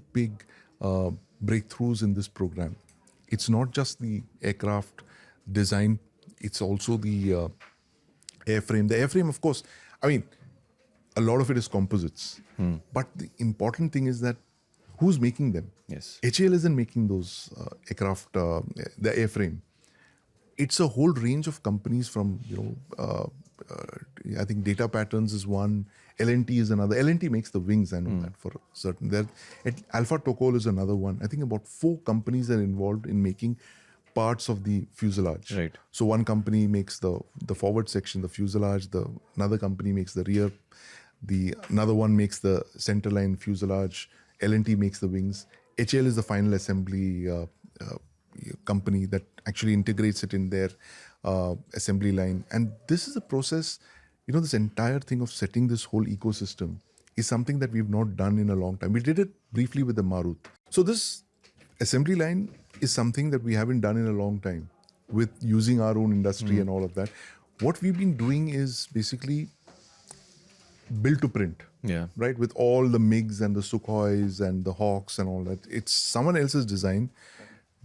Speaker 1: breakthroughs in this program. It's not just the aircraft design, it's also the airframe. The airframe, of course, I mean, a lot of it is composites. But the important thing is that who's making them?
Speaker 2: Yes.
Speaker 1: HAL isn't making those aircraft, the airframe. It's a whole range of companies from, I think Data Patterns is one. L&T is another. L&T makes the wings, I know that for certain. Alpha Tokol is another one. I think about 4 companies are involved in making parts of the fuselage.
Speaker 2: Right.
Speaker 1: So one company makes the forward section, the fuselage. Another company makes the rear. Another one makes the centerline fuselage. L&T makes the wings. HAL is the final assembly company that actually integrates it in their assembly line. And this is a process, this entire thing of setting this whole ecosystem is something that we've not done in a long time. We did it briefly with the Marut. So this assembly line is something that we haven't done in a long time with using our own industry and all of that. What we've been doing is basically build to print.
Speaker 2: Yeah.
Speaker 1: Right? With all the MiGs and the Sukhois and the Hawks and all that. It's someone else's design.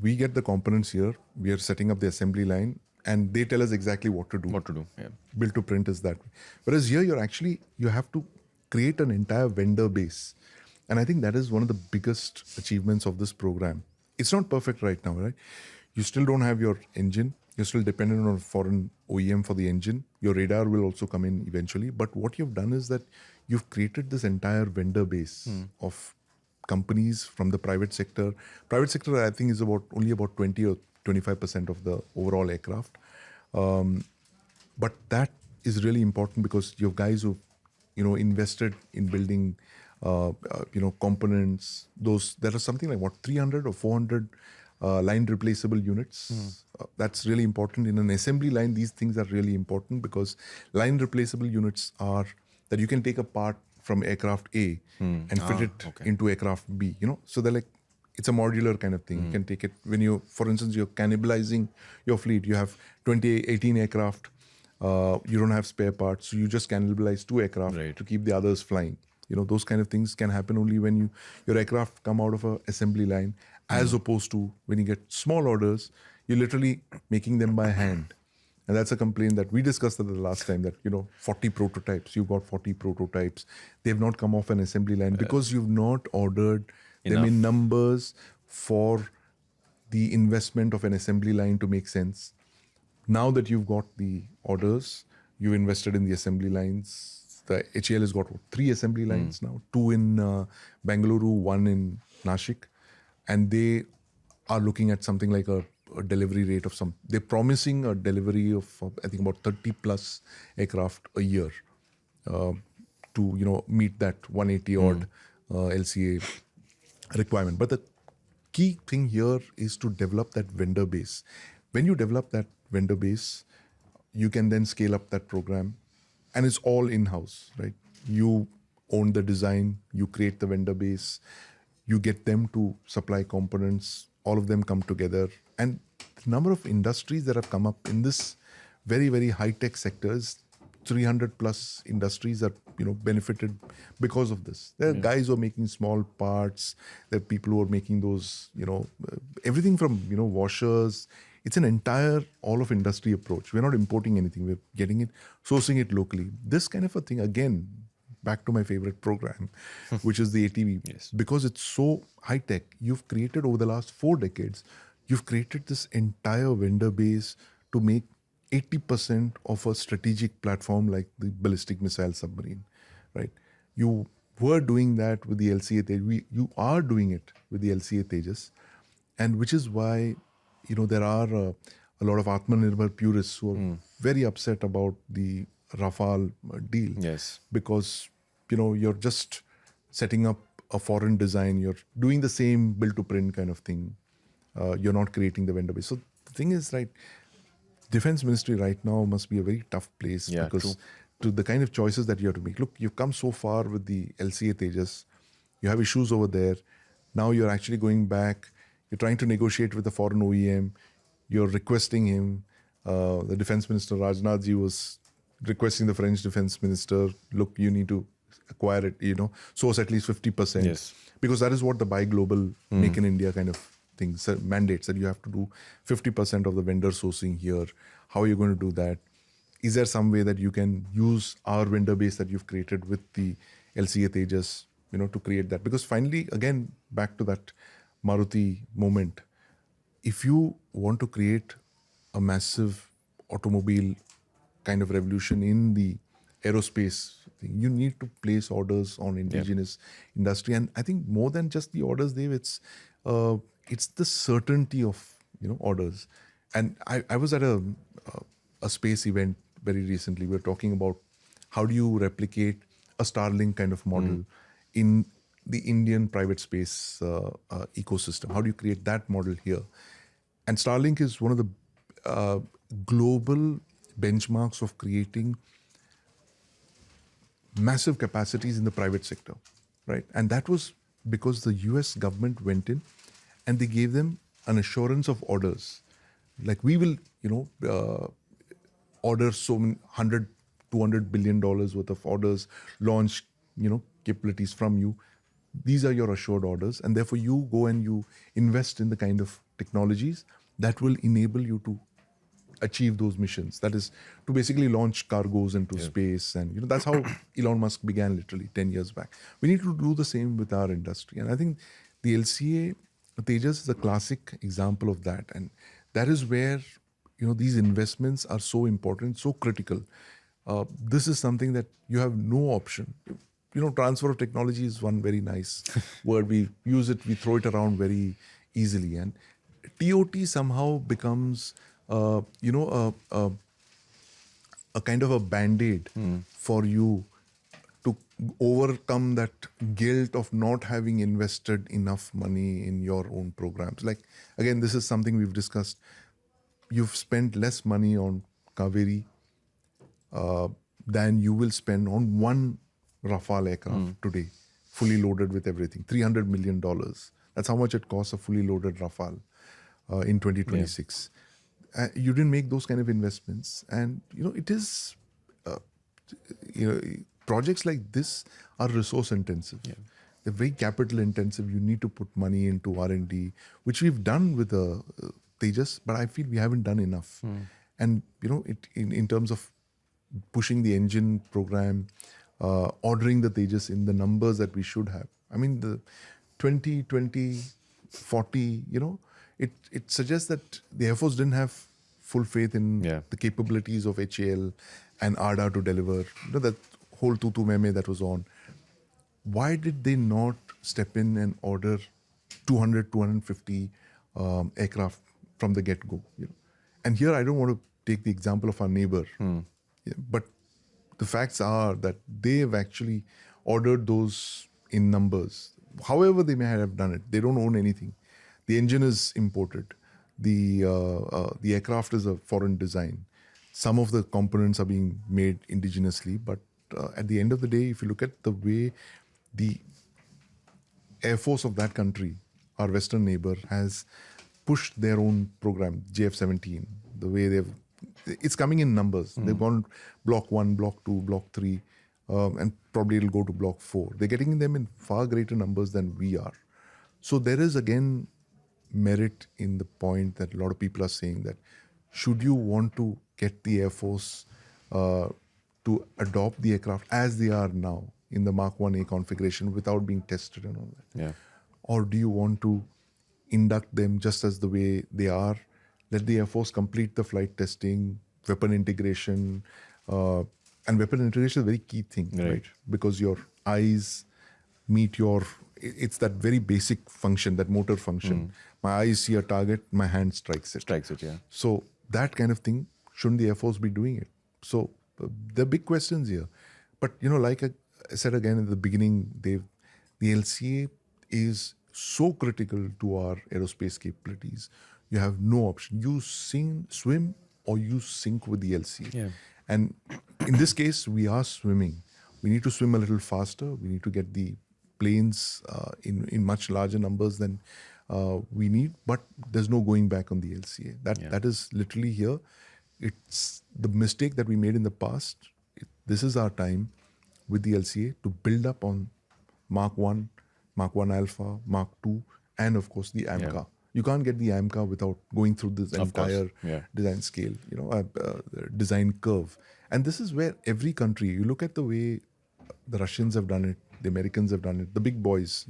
Speaker 1: We get the components here. We are setting up the assembly line and they tell us exactly what to do.
Speaker 2: Yeah.
Speaker 1: Build to print is that way. Whereas here you have to create an entire vendor base. And I think that is one of the biggest achievements of this program. It's not perfect right now, right? You still don't have your engine. You're still dependent on a foreign OEM for the engine. Your radar will also come in eventually. But what you've done is that you've created this entire vendor base of companies from the private sector. Private sector, I think, is only about 20 or 25% of the overall aircraft. But that is really important because you have guys who, invested in building, components. There are something like 300 or 400 line replaceable units. That's really important. In an assembly line, these things are really important because line replaceable units are that you can take a part from aircraft A and fit it into aircraft B, So they're like, it's a modular kind of thing. You can take it when for instance, you're cannibalizing your fleet. You have 18 aircraft. You don't have spare parts. So you just cannibalize 2 aircraft to keep the others flying. Those kind of things can happen only when your aircraft come out of an assembly line, as opposed to when you get small orders, you're literally making them by hand. And that's a complaint that we discussed at the last time that, 40 prototypes, you've got 40 prototypes. They've not come off an assembly line because you've not ordered them in numbers for the investment of an assembly line to make sense. Now that you've got the orders, you invested in the assembly lines. The HAL has got 3 assembly lines now, 2 in Bengaluru, 1 in Nashik. And they are looking at something like a delivery rate of they're promising a delivery of, I think, about 30 plus aircraft a year to, meet that 180 odd LCA requirement. But the key thing here is to develop that vendor base. When you develop that vendor base, you can then scale up that program. And it's all in-house, right? You own the design, you create the vendor base, you get them to supply components, all of them come together. And the number of industries that have come up in this very, very high-tech sectors, 300 plus industries are, benefited because of this. There are guys who are making small parts. There are people who are making those, everything from, washers. It's an entire all of industry approach. We're not importing anything. We're getting it, sourcing it locally. This kind of a thing, again, back to my favorite program, which is the ATV.
Speaker 2: Yes.
Speaker 1: Because it's so high tech, you've created over the last 4 decades, you've created this entire vendor base to make 80% of a strategic platform like the ballistic missile submarine, right? You were doing that with the LCA Tejas. You are doing it with the LCA Tejas. And which is why, there are a lot of Atmanirbhar purists who are very upset about the Rafale deal.
Speaker 2: Yes.
Speaker 1: Because, you're just setting up a foreign design. You're doing the same build to print kind of thing. You're not creating the vendor base. So the thing is, right, Defense Ministry right now must be a very tough place because to the kind of choices that you have to make. Look, you've come so far with the LCA Tejas. You have issues over there. Now you're actually going back. You're trying to negotiate with the foreign OEM. You're requesting him. The Defense Minister Rajnath ji was requesting the French Defense Minister, look, you need to acquire it, source at least 50%.
Speaker 2: Yes.
Speaker 1: Because that is what the Buy Global, Make in India kind of things, mandates that you have to do 50% of the vendor sourcing here. How are you going to do that? Is there some way that you can use our vendor base that you've created with the LCA Tejas, to create that? Because finally, again, back to that Maruti moment, if you want to create a massive automobile kind of revolution in the aerospace thing. You need to place orders on indigenous industry, and I think more than just the orders, Dave, it's the certainty of orders. And I was at a space event very recently. We were talking about how do you replicate a Starlink kind of model in the Indian private space ecosystem. How do you create that model here? And Starlink is one of the global benchmarks of creating massive capacities in the private sector, right? And that was because the US government went in and they gave them an assurance of orders. Like, we will, order so many $100-200 billion worth of orders, launch, capabilities from you. These are your assured orders, and therefore you go and you invest in the kind of technologies that will enable you to achieve those missions. That is to basically launch cargoes into space, and that's how Elon Musk began literally 10 years back. We need to do the same with our industry, and I think the LCA Tejas is a classic example of that, and that is where these investments are so important, so critical. This is something that you have no option. Transfer of technology is one very nice word. We use it, we throw it around very easily, and TOT somehow becomes a kind of a band-aid for you to overcome that guilt of not having invested enough money in your own programs. Like, again, this is something we've discussed. You've spent less money on Kaveri than you will spend on one Rafale aircraft today, fully loaded with everything. $300 million. That's how much it costs, a fully loaded Rafale in 2026. You didn't make those kind of investments, and it is projects like this are resource intensive. They're very capital intensive. You need to put money into R&D, which we've done with Tejas, but I feel we haven't done enough. And in terms of pushing the engine program, ordering the Tejas in the numbers that we should have. I mean, the 20, 40, it suggests that the Air Force didn't have full faith in the capabilities of HAL and ARDA to deliver. That whole tutu meme that was on. Why did they not step in and order 200, 250 aircraft from the get-go? And here I don't want to take the example of our neighbor, but the facts are that they have actually ordered those in numbers. However they may have done it, they don't own anything. The engine is imported. The aircraft is a foreign design. Some of the components are being made indigenously, but at the end of the day, if you look at the way the Air Force of that country, our Western neighbor, has pushed their own program, JF-17, the way it's coming in numbers. They've gone block 1, block 2, block 3, and probably it'll go to block 4. They're getting them in far greater numbers than we are. So there is again merit in the point that a lot of people are saying that should you want to get the Air Force to adopt the aircraft as they are now in the Mark 1A configuration without being tested and all that? Or do you want to induct them just as the way they are, let the Air Force complete the flight testing, weapon integration, and weapon integration is a very key thing, right? Because your eyes meet it's that very basic function, that motor function. My eyes see a target, my hand strikes it. So that kind of thing, shouldn't the Air Force be doing it? So there are big questions here. But, like I said again in the beginning, Dave, the LCA is so critical to our aerospace capabilities. You have no option. You swim or you sink with the LCA. And in this case, we are swimming. We need to swim a little faster. We need to get the planes in much larger numbers than we need. But there's no going back on the LCA. That is literally here. It's the mistake that we made in the past. This is our time with the LCA to build up on Mark 1, Mark 1 Alpha, Mark 2, and of course the AMCA. You can't get the AMCA without going through this entire design scale, design curve. And this is where every country, you look at the way the Russians have done it, the Americans have done it, the big boys,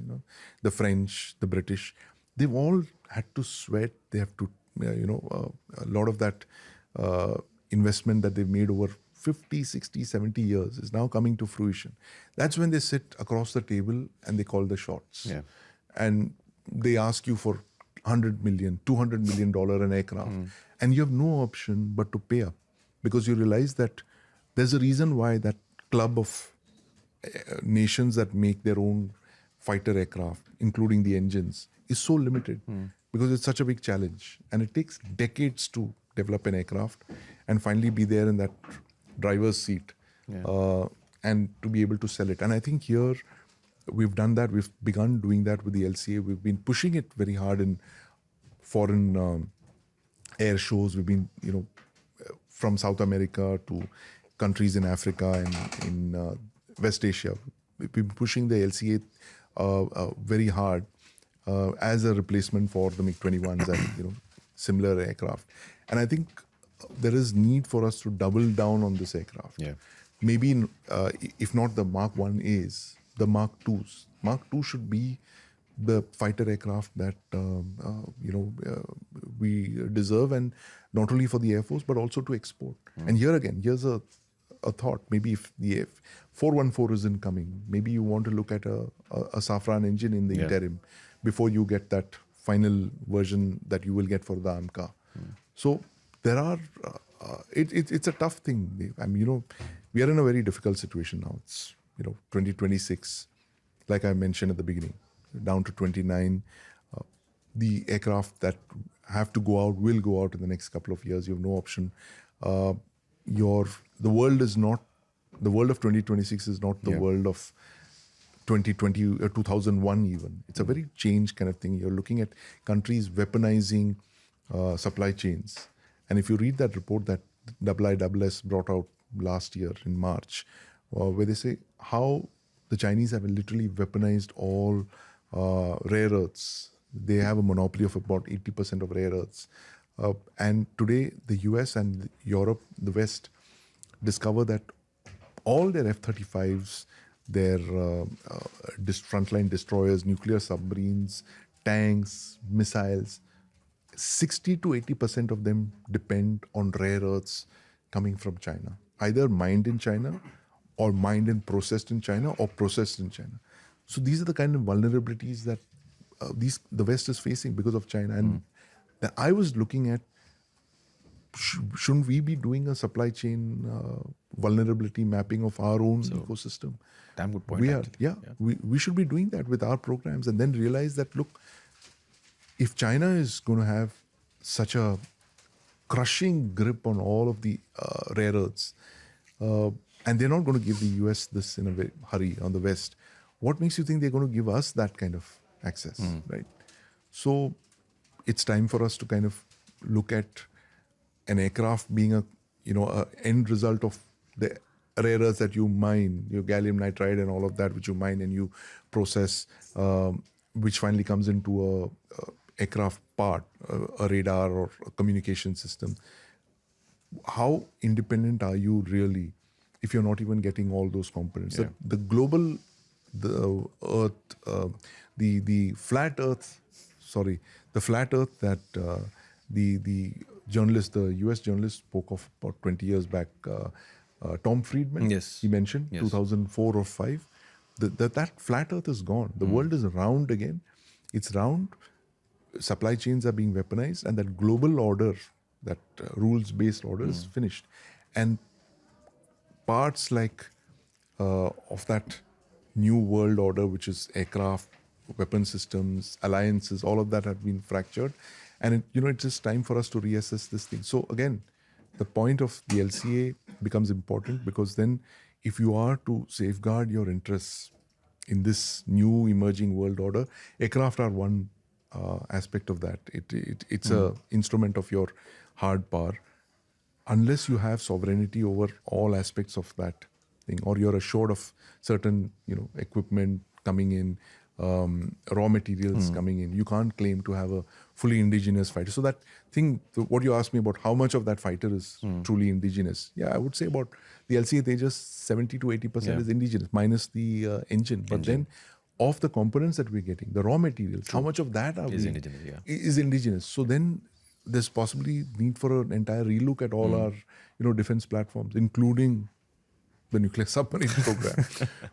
Speaker 1: the French, the British, they've all had to sweat. They have to, a lot of that investment that they've made over 50, 60, 70 years is now coming to fruition. That's when they sit across the table and they call the shots.
Speaker 2: Yeah.
Speaker 1: And they ask you for $100 million, $200 million an aircraft. And you have no option but to pay up, because you realize that there's a reason why that club of nations that make their own fighter aircraft, including the engines, is so limited, because it's such a big challenge. And it takes decades to develop an aircraft and finally be there in that driver's seat and to be able to sell it. And I think here we've done that. We've begun doing that with the LCA. We've been pushing it very hard in foreign air shows. We've been, from South America to countries in Africa and in West Asia. We've been pushing the LCA very hard as a replacement for the MiG-21s and similar aircraft. And I think there is need for us to double down on this aircraft.
Speaker 2: Yeah.
Speaker 1: Maybe if not the Mark 1As, the Mark 2s. Mark 2 should be the fighter aircraft that we deserve, and not only for the Air Force but also to export. And here again, here's a thought. Maybe if the F414 isn't coming, maybe you want to look at a Safran engine in the interim before you get that final version that you will get for the AMCA. So there are. It's a tough thing. I mean, we are in a very difficult situation now. It's 2026, like I mentioned at the beginning, down to 29. The aircraft that have to go out will go out in the next couple of years. You have no option. The world is not. The world of 2026 is not the world of 2020 or 2001 even. It's a very changed kind of thing. You're looking at countries weaponizing supply chains. And if you read that report that IISS brought out last year in March, where they say how the Chinese have literally weaponized all rare earths. They have a monopoly of about 80% of rare earths. And today, the US and Europe, the West, discover that all their F-35s, their frontline destroyers, nuclear submarines, tanks, missiles, 60 to 80% of them depend on rare earths coming from China, either mined in China or mined and processed in China or processed in China. So these are the kind of vulnerabilities that the West is facing because of China. And I was looking at, shouldn't we be doing a supply chain vulnerability mapping of our own ecosystem?
Speaker 2: Damn good point.
Speaker 1: We are, we should be doing that with our programs, and then realize that, look, if China is going to have such a crushing grip on all of the rare earths, and they're not going to give the US this in a hurry on the West, what makes you think they're going to give us that kind of access, right? So it's time for us to kind of look at an aircraft being a end result of the rare earths that you mine, your gallium nitride and all of that, which you mine and you process, which finally comes into a aircraft part, a radar or a communication system. How independent are you really if you're not even getting all those components?
Speaker 2: Yeah.
Speaker 1: The Earth, the flat Earth, the flat Earth that the journalist, the US journalist spoke of about 20 years back, Tom Friedman,
Speaker 2: Yes.
Speaker 1: he mentioned,
Speaker 2: Yes.
Speaker 1: 2004 or 5, that flat Earth is gone. The world is round again. It's round. Supply chains are being weaponized, and that global order, that rules-based order is finished. And parts like of that new world order, which is aircraft, weapon systems, alliances, all of that have been fractured. And it's just time for us to reassess this thing. So again, the point of the LCA becomes important, because then if you are to safeguard your interests in this new emerging world order, aircraft are one aspect of that. It's a instrument of your hard power. Unless you have sovereignty over all aspects of that thing, or you're assured of certain equipment coming in, raw materials coming in, you can't claim to have a fully indigenous fighter. So that thing, what you asked me about how much of that fighter is truly indigenous, I would say about the LCA Tejas, 70 to 80% is indigenous, minus the engine. But then of the components that we're getting, the raw materials, how much of that is
Speaker 2: indigenous?
Speaker 1: Is indigenous. So then there's possibly need for an entire relook at all our, defense platforms, including the nuclear submarine program.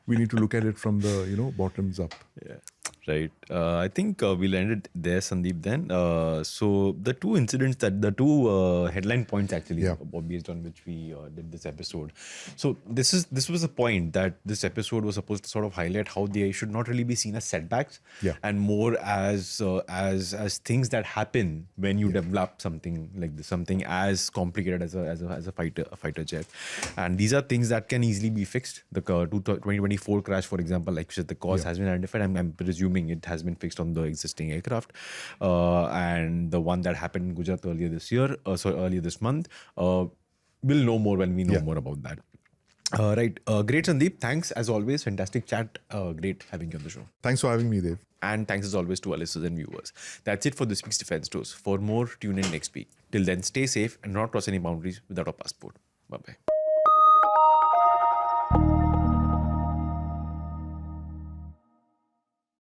Speaker 1: We need to look at it from the, bottoms up.
Speaker 2: Yeah. Right. I think we'll end it there, Sandeep, then. So the two incidents the two headline points actually, based on which we did this episode. So this was a point that this episode was supposed to sort of highlight how they should not really be seen as setbacks, and more as things that happen when you develop something like this, something as complicated as a fighter jet. And these are things that can easily be fixed. The 2024 crash, for example, like you said, the cause has been identified. I'm presuming it has been fixed on the existing aircraft, and the one that happened in Gujarat earlier this month, we'll know more when we know more about that. Right. Great, Sandeep. Thanks as always. Fantastic chat. Great having you on the show.
Speaker 1: Thanks for having me, Dev. And
Speaker 2: thanks as always to our listeners and viewers. That's it for this week's Defense Dose. For more, tune in next week. Till then, stay safe and not cross any boundaries without a passport. Bye-bye.